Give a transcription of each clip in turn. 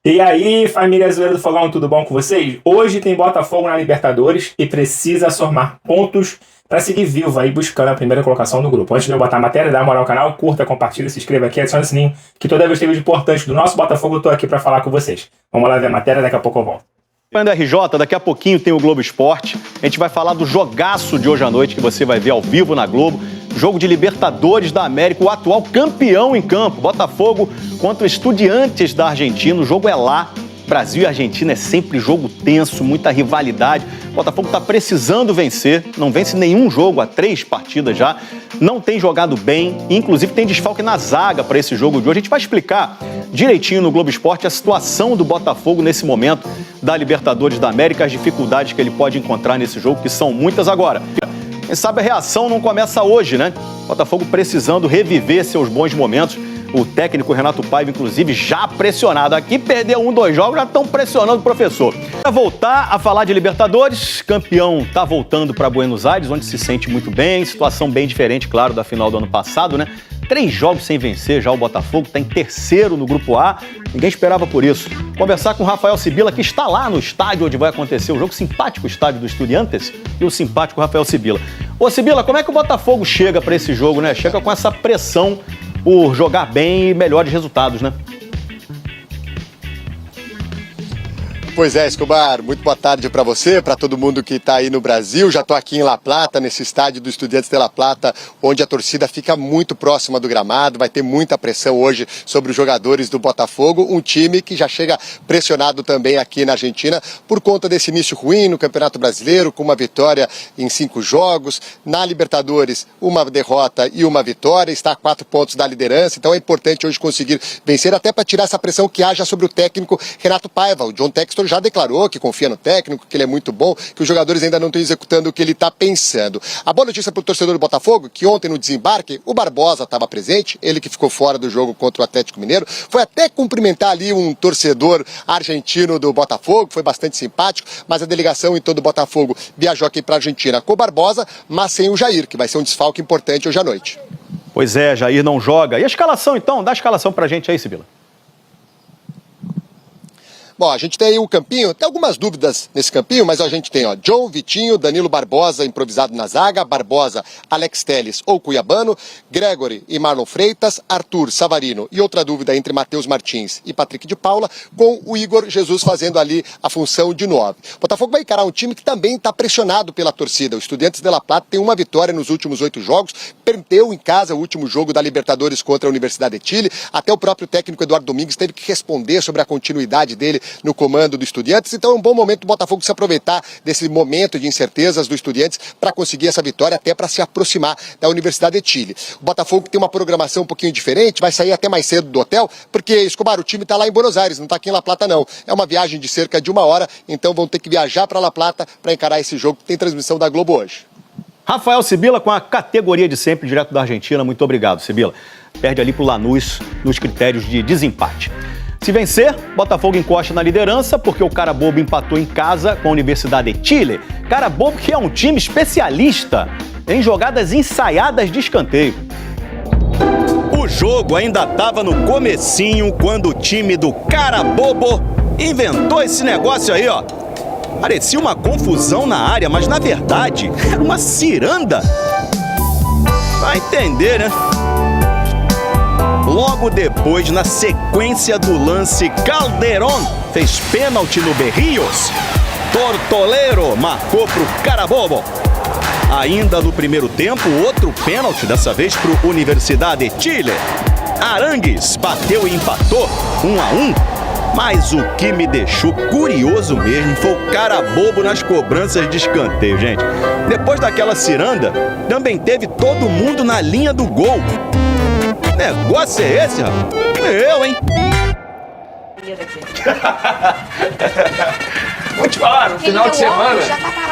E aí, família Zoeira do Fogão, tudo bom com vocês? Hoje tem Botafogo na Libertadores e precisa somar pontos para seguir vivo aí buscando a primeira colocação do grupo. Antes de eu botar a matéria, dá moral ao canal, curta, compartilha, se inscreva aqui, adicione o sininho, que toda vez que tem vídeo importante do nosso Botafogo, eu tô aqui para falar com vocês. Vamos lá ver a matéria, daqui a pouco eu volto. Da RJ, daqui a pouquinho tem o Globo Esporte. A gente vai falar do jogaço de hoje à noite que você vai ver ao vivo na Globo. Jogo de Libertadores da América, o atual campeão em campo. Botafogo contra Estudiantes da Argentina. O jogo é lá. Brasil e Argentina é sempre jogo tenso, muita rivalidade. O Botafogo está precisando vencer. Não vence nenhum jogo há 3 partidas já. Não tem jogado bem. Inclusive tem desfalque na zaga para esse jogo de hoje. A gente vai explicar direitinho no Globo Esporte a situação do Botafogo nesse momento da Libertadores da América, as dificuldades que ele pode encontrar nesse jogo, que são muitas agora. Quem sabe a reação não começa hoje, né? Botafogo precisando reviver seus bons momentos. O técnico Renato Paiva, inclusive, já pressionado. Aqui perdeu 1, 2 jogos, já estão pressionando o professor. Para voltar a falar de Libertadores, campeão está voltando para Buenos Aires, onde se sente muito bem. Situação bem diferente, claro, da final do ano passado, né? 3 jogos sem vencer já o Botafogo, está em terceiro no Grupo A. Ninguém esperava por isso. Conversar com o Rafael Sibila, que está lá no estádio onde vai acontecer o jogo, simpático estádio do Estudiantes, e o simpático Rafael Sibila. Ô Sibila, como é que o Botafogo chega para esse jogo, né? Chega com essa pressão por jogar bem e melhores resultados, né? Pois é, Escobar, muito boa tarde para você, para todo mundo que está aí no Brasil. Já estou aqui em La Plata, nesse estádio do Estudiantes de La Plata, onde a torcida fica muito próxima do gramado. Vai ter muita pressão hoje sobre os jogadores do Botafogo, um time que já chega pressionado também aqui na Argentina por conta desse início ruim no Campeonato Brasileiro, com uma vitória em 5 jogos. Na Libertadores, uma derrota e uma vitória, está a 4 pontos da liderança. Então é importante hoje conseguir vencer, até para tirar essa pressão que haja sobre o técnico Renato Paiva. O John Textor já declarou que confia no técnico, que ele é muito bom, que os jogadores ainda não estão executando o que ele está pensando. A boa notícia para o torcedor do Botafogo, que ontem no desembarque, o Barbosa estava presente, ele que ficou fora do jogo contra o Atlético Mineiro, foi até cumprimentar ali um torcedor argentino do Botafogo, foi bastante simpático, mas a delegação em todo o Botafogo viajou aqui para a Argentina com o Barbosa, mas sem o Jair, que vai ser um desfalque importante hoje à noite. Pois é, Jair não joga. E a escalação então? Dá a escalação para a gente aí, Sibila. Bom, a gente tem aí o campinho, tem algumas dúvidas nesse campinho, mas a gente tem, John, Vitinho, Danilo Barbosa improvisado na zaga, Barbosa, Alex Telles ou Cuiabano, Gregory e Marlon Freitas, Arthur, Savarino e outra dúvida entre Matheus Martins e Patrick de Paula, com o Igor Jesus fazendo ali a função de 9. O Botafogo vai encarar um time que também está pressionado pela torcida. O Estudiantes de La Plata tem uma vitória nos últimos 8 jogos, perdeu em casa o último jogo da Libertadores contra a Universidade de Chile, até o próprio técnico Eduardo Domingues teve que responder sobre a continuidade dele no comando do Estudiantes, então é um bom momento do Botafogo se aproveitar desse momento de incertezas do Estudiantes para conseguir essa vitória, até para se aproximar da Universidade de Chile. O Botafogo tem uma programação um pouquinho diferente, vai sair até mais cedo do hotel, porque, Escobar, o time está lá em Buenos Aires, não está aqui em La Plata não. É uma viagem de cerca de 1 hora, então vão ter que viajar para La Plata para encarar esse jogo que tem transmissão da Globo hoje. Rafael Sibila com a categoria de sempre, direto da Argentina. Muito obrigado, Sibila. Perde ali pro Lanús nos critérios de desempate. Se vencer, Botafogo encosta na liderança, porque o Carabobo empatou em casa com a Universidade de Chile. Carabobo que é um time especialista em jogadas ensaiadas de escanteio. O jogo ainda estava no comecinho quando o time do Carabobo inventou esse negócio aí, ó. Parecia uma confusão na área, mas na verdade era uma ciranda. Vai entender, né? Logo depois, na sequência do lance, Calderón fez pênalti no Berrios. Tortolero marcou pro Carabobo. Ainda no primeiro tempo, outro pênalti, dessa vez pro Universidade de Chile. Arangues bateu e empatou 1-1. Mas o que me deixou curioso mesmo foi o Carabobo nas cobranças de escanteio, gente. Depois daquela ciranda, também teve todo mundo na linha do gol. Negócio é esse, rapaz? Eu, hein? Vou te falar, no final de semana,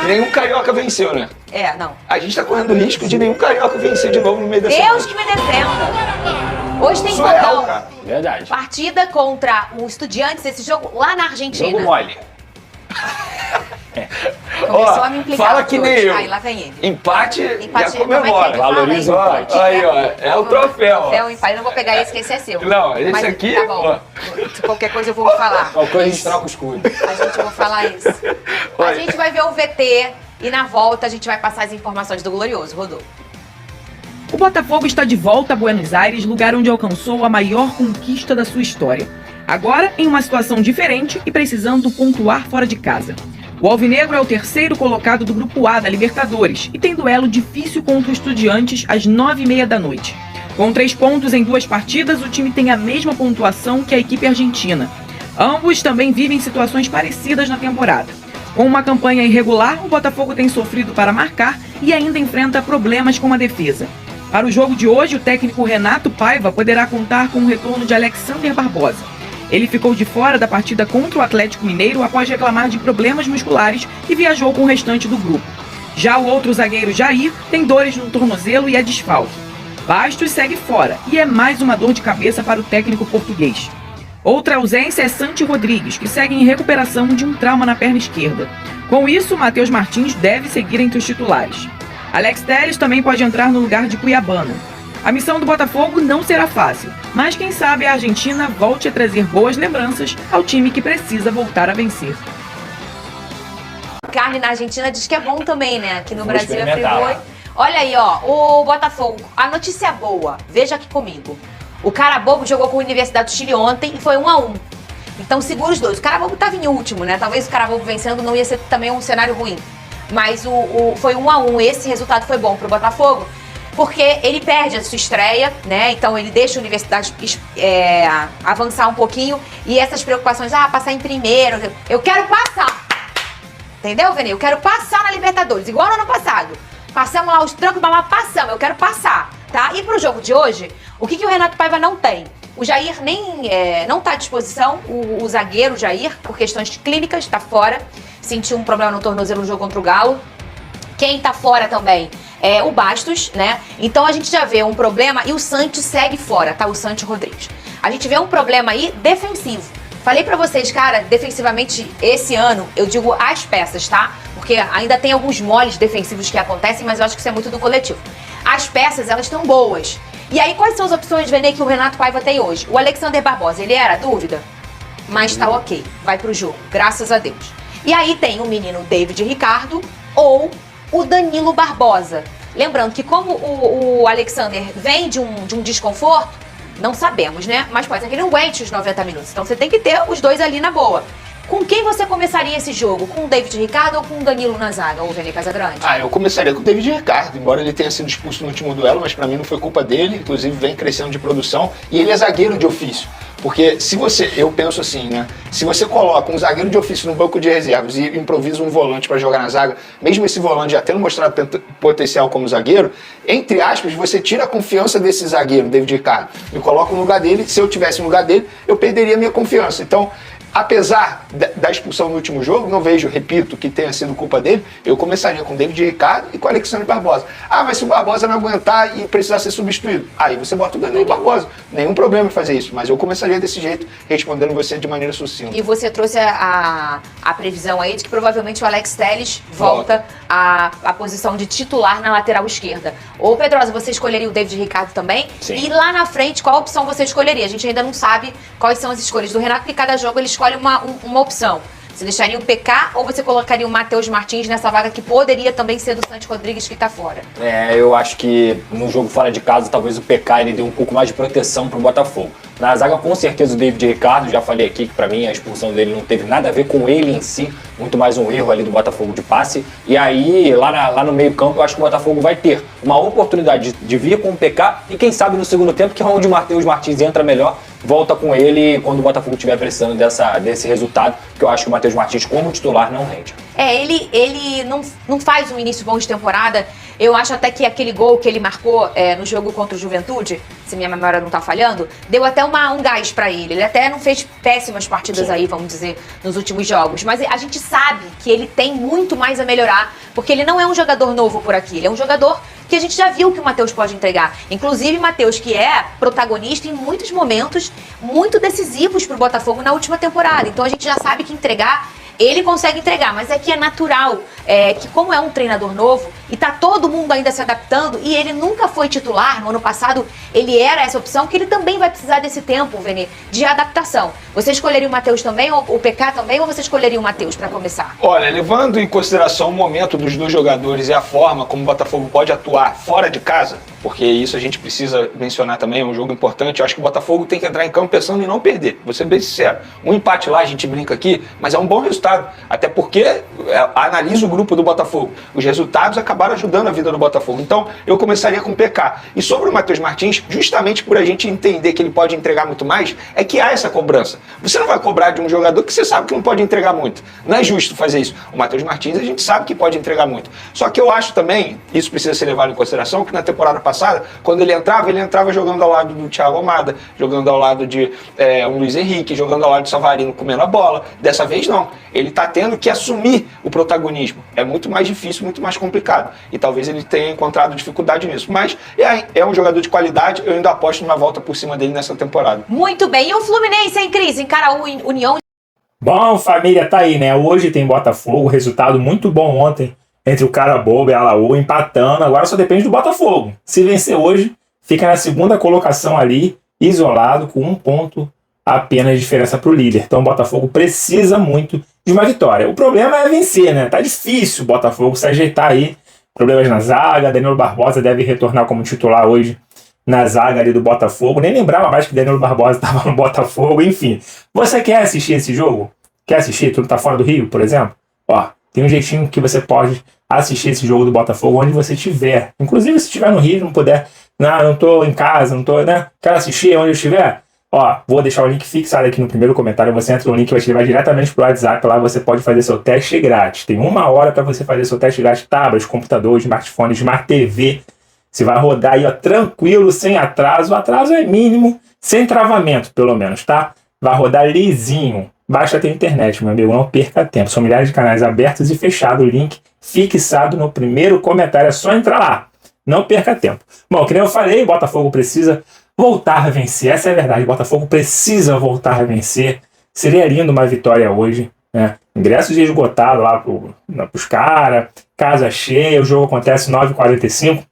nenhum carioca venceu, né? É, não. A gente tá correndo risco de nenhum carioca vencer de novo no meio da semana. Deus que me defenda. Hoje tem Surreal, Fogão. cara. Verdade. Partida contra o Estudiantes, esse jogo lá na Argentina. Jogo mole. Começou a me implicar. Fala que nem hoje. eu. Aí, lá vem ele. Empate Empate, já comemora. como é que é? Valoriza o Fala empate. Aí, ó, é o troféu. Troféu, empate. Eu não vou pegar esse, que esse é seu. Não, esse Mas, aqui, Tá bom. Qualquer coisa eu vou falar. Qualquer coisa a gente troca o escudo. A gente vai falar isso. A Olha. gente vai ver o VT e na volta a gente vai passar as informações do Glorioso. Rodolfo. O Botafogo está de volta a Buenos Aires, lugar onde alcançou a maior conquista da sua história. Agora em uma situação diferente e precisando pontuar fora de casa. O Alvinegro é o terceiro colocado do Grupo A da Libertadores e tem duelo difícil contra o Estudiantes às 9h30 da noite. Com 3 pontos em 2 partidas, o time tem a mesma pontuação que a equipe argentina. Ambos também vivem situações parecidas na temporada. Com uma campanha irregular, o Botafogo tem sofrido para marcar e ainda enfrenta problemas com a defesa. Para o jogo de hoje, o técnico Renato Paiva poderá contar com o retorno de Alexander Barbosa. Ele ficou de fora da partida contra o Atlético Mineiro após reclamar de problemas musculares e viajou com o restante do grupo. Já o outro zagueiro Jair tem dores no tornozelo e é desfalque. Bastos segue fora e é mais uma dor de cabeça para o técnico português. Outra ausência é Santi Rodrigues, que segue em recuperação de um trauma na perna esquerda. Com isso, Matheus Martins deve seguir entre os titulares. Alex Telles também pode entrar no lugar de Cuiabano. A missão do Botafogo não será fácil, mas quem sabe a Argentina volte a trazer boas lembranças ao time que precisa voltar a vencer. Carne na Argentina diz que é bom também, né? Aqui no Vou Brasil é experimentar friboi. lá. Olha aí, ó, o Botafogo. A notícia boa, veja aqui comigo. O Carabobo jogou com a Universidade do Chile ontem e foi 1-1. Então segura os dois. O Carabobo estava em último, né? Talvez o Carabobo vencendo não ia ser também um cenário ruim. Mas foi 1-1. Esse resultado foi bom pro Botafogo, porque ele perde a sua estreia, né? Então ele deixa a Universidade avançar um pouquinho. E essas preocupações, passar em primeiro. Eu quero passar! Entendeu, Vene? Eu quero passar na Libertadores, igual no ano passado. Passamos lá os trancos, mas passamos. Eu quero passar, tá? E pro jogo de hoje, o que o Renato Paiva não tem? O Jair não tá à disposição, o zagueiro Jair, por questões clínicas, tá fora. Sentiu um problema no tornozelo no jogo contra o Galo. Quem tá fora também é o Bastos, né? Então a gente já vê um problema e o Santos segue fora, tá? O Santos Rodrigues. A gente vê um problema aí defensivo. Falei pra vocês, cara, defensivamente esse ano, eu digo as peças, tá? Porque ainda tem alguns moles defensivos que acontecem, mas eu acho que isso é muito do coletivo. As peças, elas estão boas. E aí, quais são as opções, Vene, que o Renato Paiva tem hoje? O Alexander Barbosa, ele era dúvida? Mas tá ok, vai pro jogo, graças a Deus. E aí tem o menino David Ricardo ou o Danilo Barbosa. Lembrando que como o Alexander vem de um desconforto, não sabemos, né? Mas pode ser que ele não aguente os 90 minutos. Então você tem que ter os dois ali na boa. Com quem você começaria esse jogo? Com o David Ricardo ou com o Danilo na zaga, ou o Vene Casagrande? Eu começaria com o David Ricardo, embora ele tenha sido expulso no último duelo, mas pra mim não foi culpa dele, inclusive vem crescendo de produção, e ele é zagueiro de ofício. Porque eu penso assim, né? Se você coloca um zagueiro de ofício no banco de reservas e improvisa um volante pra jogar na zaga, mesmo esse volante já tendo mostrado potencial como zagueiro, entre aspas, você tira a confiança desse zagueiro, David Ricardo, e coloca no lugar dele. Se eu tivesse no lugar dele, eu perderia a minha confiança. Então, apesar da expulsão no último jogo, não vejo, repito, que tenha sido culpa dele, eu começaria com o David Ricardo e com o Alexander Barbosa. Mas se o Barbosa não aguentar e precisar ser substituído, aí você bota o Danilo Barbosa. Nenhum problema em fazer isso, mas eu começaria desse jeito, respondendo você de maneira sucinta. E você trouxe a previsão aí de que provavelmente o Alex Telles volta à posição de titular na lateral esquerda. Ô Pedrosa, você escolheria o David Ricardo também? Sim. E lá na frente, qual opção você escolheria? A gente ainda não sabe quais são as escolhas do Renato, porque cada jogo ele escolhe uma opção. Você deixaria o PK ou você colocaria o Matheus Martins nessa vaga que poderia também ser do Santos Rodrigues que tá fora? Eu acho que no jogo fora de casa, talvez o PK ele dê um pouco mais de proteção pro Botafogo. Na zaga, com certeza, o David Ricardo, já falei aqui que pra mim a expulsão dele não teve nada a ver com ele em si, muito mais um erro ali do Botafogo de passe. E aí, lá no meio campo, eu acho que o Botafogo vai ter uma oportunidade de vir com o PK e quem sabe no segundo tempo, que é onde o Matheus Martins entra melhor, volta com ele quando o Botafogo estiver precisando desse resultado, porque eu acho que o Matheus Martins, como titular, não rende. Ele não faz um início bom de temporada. Eu acho até que aquele gol que ele marcou no jogo contra o Juventude, se minha memória não tá falhando, deu até um gás pra ele. Ele até não fez péssimas partidas aí, vamos dizer, nos últimos jogos. Mas a gente sabe que ele tem muito mais a melhorar, porque ele não é um jogador novo por aqui. Ele é um jogador que a gente já viu que o Matheus pode entregar. Inclusive, Matheus, que é protagonista em muitos momentos muito decisivos pro Botafogo na última temporada. Então a gente já sabe que entregar ele consegue entregar, mas é que é natural, que como é um treinador novo e tá todo mundo ainda se adaptando e ele nunca foi titular, no ano passado ele era essa opção, que ele também vai precisar desse tempo, Vene, de adaptação. Você escolheria o Matheus também, ou o PK também, ou você escolheria o Matheus para começar? Olha, levando em consideração o momento dos dois jogadores e a forma como o Botafogo pode atuar fora de casa, porque isso a gente precisa mencionar também, é um jogo importante. Eu acho que o Botafogo tem que entrar em campo pensando em não perder, vou ser bem sincero. Um empate lá, a gente brinca aqui, mas é um bom resultado, até porque analisa o grupo do Botafogo. Os resultados acabaram ajudando a vida do Botafogo. Então, eu começaria com o PK. E sobre o Matheus Martins, justamente por a gente entender que ele pode entregar muito mais, é que há essa cobrança. Você não vai cobrar de um jogador que você sabe que não pode entregar muito. Não é justo fazer isso. O Matheus Martins, a gente sabe que pode entregar muito. Só que eu acho também, isso precisa ser levado em consideração, que na temporada passada, quando ele entrava jogando ao lado do Thiago Almada, jogando ao lado de um Luiz Henrique, jogando ao lado de Savarino comendo a bola. Dessa vez não. Ele está tendo que assumir o protagonismo. É muito mais difícil, muito mais complicado. E talvez ele tenha encontrado dificuldade nisso. Mas é um jogador de qualidade, eu ainda aposto numa volta por cima dele nessa temporada. Muito bem. E o Fluminense, hein, Cris? Encara o União. Bom, família, tá aí, né? Hoje tem Botafogo, resultado muito bom ontem entre o Cara Bobo e a Laú, empatando. Agora só depende do Botafogo. Se vencer hoje, fica na segunda colocação ali, isolado, com 1 ponto apenas de diferença para o líder. Então o Botafogo precisa muito de uma vitória. O problema é vencer, né? Tá difícil o Botafogo se ajeitar aí. Problemas na zaga, Danilo Barbosa deve retornar como titular hoje na zaga ali do Botafogo. Nem lembrava mais que Danilo Barbosa estava no Botafogo. Enfim, você quer assistir esse jogo? Quer assistir? Tu não tá fora do Rio, por exemplo? Ó, tem um jeitinho que você pode assistir esse jogo do Botafogo onde você estiver. Inclusive, se estiver no Rio, não puder, não tô em casa, não tô, né? Quero assistir onde eu estiver. Ó, vou deixar o link fixado aqui no primeiro comentário. Você entra no link, vai te levar diretamente pro WhatsApp. Lá você pode fazer seu teste grátis. Tem 1 hora para você fazer seu teste grátis. Tablet, computador, smartphone, Smart TV. Você vai rodar aí, ó, tranquilo, sem atraso. O atraso é mínimo, sem travamento, pelo menos, tá? Vai rodar lisinho. Basta ter internet, meu amigo, não perca tempo. São milhares de canais abertos e fechado. O link fixado no primeiro comentário. É só entrar lá. Não perca tempo. Bom, que nem eu falei, o Botafogo precisa voltar a vencer. Essa é a verdade. O Botafogo precisa voltar a vencer. Seria lindo uma vitória hoje, né? Ingressos esgotados lá pros caras. Casa cheia. O jogo acontece 9h45.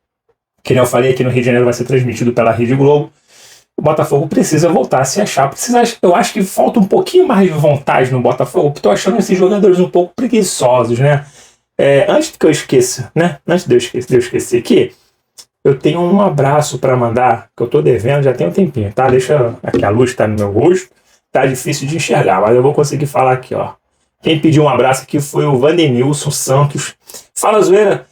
Que nem eu falei, aqui no Rio de Janeiro vai ser transmitido pela Rede Globo. O Botafogo precisa voltar a se achar. Eu acho que falta um pouquinho mais de vontade no Botafogo. Estou achando esses jogadores um pouco preguiçosos, né? Antes que eu esqueça, né? Antes de eu esquecer aqui, eu tenho um abraço para mandar, que eu tô devendo já tem um tempinho, tá? Deixa aqui, a luz tá no meu rosto, tá difícil de enxergar, mas eu vou conseguir falar aqui, ó. Quem pediu um abraço aqui foi o Vandenilson Santos. Fala, zoeira,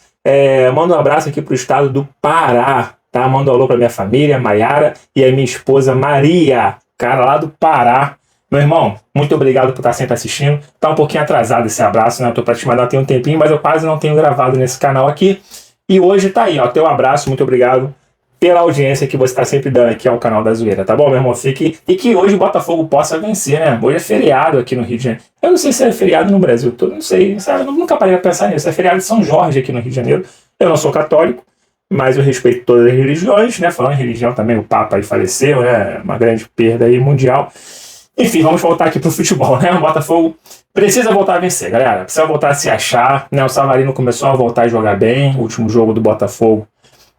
manda um abraço aqui pro estado do Pará, tá? Manda um alô pra minha família, Maiara, e a minha esposa Maria, cara lá do Pará. Meu irmão, muito obrigado por estar sempre assistindo. Tá um pouquinho atrasado esse abraço, né? Eu tô pra te mandar tem um tempinho, mas eu quase não tenho gravado nesse canal aqui. E hoje tá aí, ó, teu abraço, muito obrigado pela audiência que você tá sempre dando aqui ao canal da Zoeira, tá bom, meu irmão? E que hoje o Botafogo possa vencer, né? Hoje é feriado aqui no Rio de Janeiro. Eu não sei se é feriado no Brasil todo, não sei, sabe? Eu nunca parei pra pensar nisso. É feriado de São Jorge aqui no Rio de Janeiro. Eu não sou católico, mas eu respeito todas as religiões, né? Falando em religião também, o Papa aí faleceu, né? Uma grande perda aí mundial. Enfim, vamos voltar aqui pro futebol, né? O Botafogo precisa voltar a vencer, galera. Precisa voltar a se achar, né? O Savarino começou a voltar a jogar bem. O último jogo do Botafogo,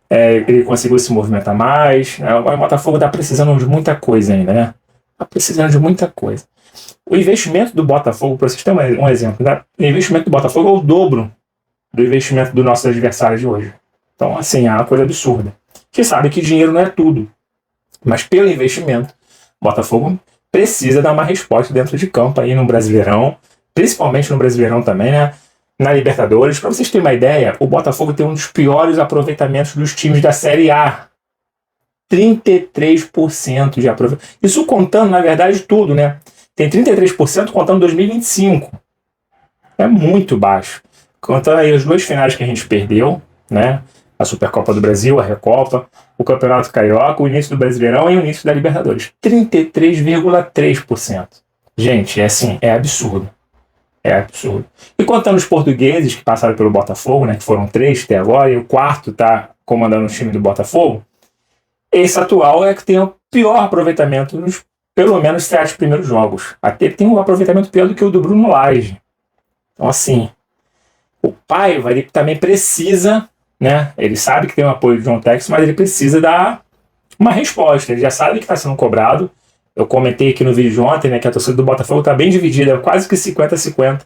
ele conseguiu se movimentar mais, né? O Botafogo tá precisando de muita coisa ainda, né? Tá precisando de muita coisa. O investimento do Botafogo, para vocês terem um exemplo, né? O investimento do Botafogo é o dobro do investimento dos nossos adversários de hoje. Então, assim, é uma coisa absurda. A gente sabe que dinheiro não é tudo, mas pelo investimento, o Botafogo precisa dar uma resposta dentro de campo aí no Brasileirão, principalmente no Brasileirão também, né? Na Libertadores. Para vocês terem uma ideia, o Botafogo tem um dos piores aproveitamentos dos times da Série A. 33% de aproveitamento. Isso contando, na verdade, tudo, né? Tem 33% contando 2025. É muito baixo. Contando aí as 2 finais que a gente perdeu, né? A Supercopa do Brasil, a Recopa, o Campeonato Carioca, o início do Brasileirão e o início da Libertadores. 33,3%. Gente, é absurdo. É absurdo. E contando os portugueses que passaram pelo Botafogo, né, que foram 3 até agora, e o 4º está comandando o time do Botafogo, esse atual é que tem o pior aproveitamento nos pelo menos 7 primeiros jogos. Até tem um aproveitamento pior do que o do Bruno Lage. Então, assim, o Paiva, ele também precisa, né? Ele sabe que tem o apoio de John Textor, mas ele precisa dar uma resposta. Ele já sabe que está sendo cobrado. Eu comentei aqui no vídeo de ontem, né, que a torcida do Botafogo está bem dividida, quase que 50-50.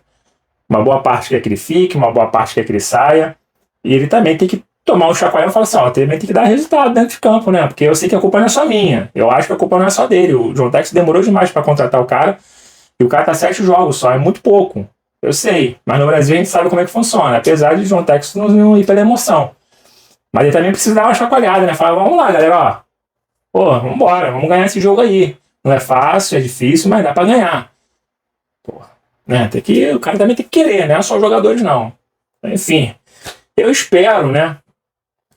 Uma boa parte quer que ele fique, uma boa parte quer que ele saia. E ele também tem que tomar um chacoalhão e falar assim, ó, também tem que dar resultado dentro de campo, né? Porque eu sei que a culpa não é só minha. Eu acho que a culpa não é só dele. O John Textor demorou demais para contratar o cara. E o cara tá 7 jogos só, é muito pouco. Eu sei. Mas no Brasil a gente sabe como é que funciona. Apesar de o John Textor não ir pela emoção. Mas ele também precisa dar uma chacoalhada, né? Falar, vamos lá, galera, ó. Pô, vambora, vamos ganhar esse jogo aí. Não é fácil, é difícil, mas dá pra ganhar. Pô, né? O cara também tem que querer, né? Não é só os jogadores, não. Enfim, eu espero, né,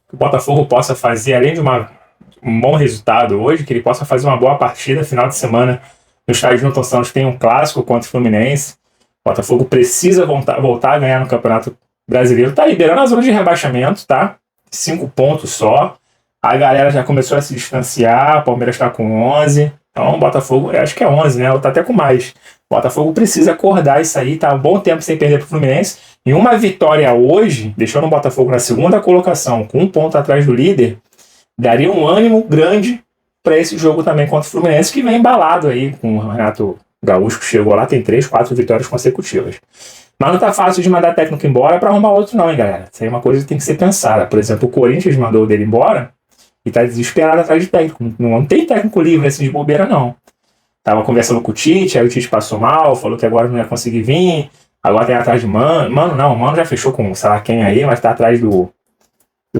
que o Botafogo possa fazer, além de um bom resultado hoje, que ele possa fazer uma boa partida final de semana no estádio Newton Santos. Tem um clássico contra o Fluminense. O Botafogo precisa voltar a ganhar no Campeonato Brasileiro. Tá liberando a zona de rebaixamento, tá? 5 pontos só. A galera já começou a se distanciar. O Palmeiras tá com 11. Então o Botafogo, eu acho que é 11, né? Ou tá até com mais. O Botafogo precisa acordar isso aí. Tá um bom tempo sem perder pro Fluminense. E uma vitória hoje, deixando o Botafogo na segunda colocação, com 1 ponto atrás do líder, daria um ânimo grande para esse jogo também contra o Fluminense, que vem embalado aí com o Renato Gaúcho, que chegou lá, tem 3, 4 vitórias consecutivas. Mas não tá fácil de mandar técnico embora para arrumar outro não, hein, galera? Isso aí é uma coisa que tem que ser pensada. Por exemplo, o Corinthians mandou o dele embora e tá desesperado atrás de técnico. Não tem técnico livre assim de bobeira, não. Tava conversando com o Tite, aí o Tite passou mal, falou que agora não ia conseguir vir, agora tem atrás de Mano. Mano já fechou com sei lá quem aí, mas tá atrás do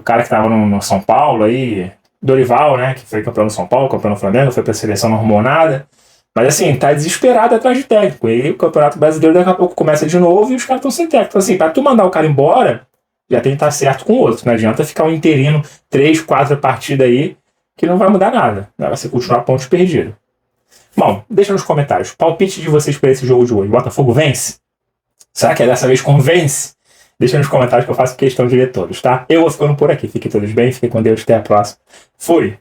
cara que tava no São Paulo aí, Dorival, né, que foi campeão no São Paulo, campeão no Flamengo, foi pra seleção, não arrumou nada. Mas assim, tá desesperado atrás de técnico. E o Campeonato Brasileiro daqui a pouco começa de novo e os caras estão sem técnico. Então assim, pra tu mandar o cara embora, já tem que estar certo com o outro. Não adianta ficar um interino 3, 4 partidas aí, que não vai mudar nada. Vai ser continuar pontos perdidos. Bom, deixa nos comentários. Palpite de vocês para esse jogo de hoje. O Botafogo vence? Será que dessa vez convence? Deixa nos comentários que eu faço questão de ler todos, tá? Eu vou ficando por aqui. Fiquem todos bem, fiquem com Deus. Até a próxima. Fui!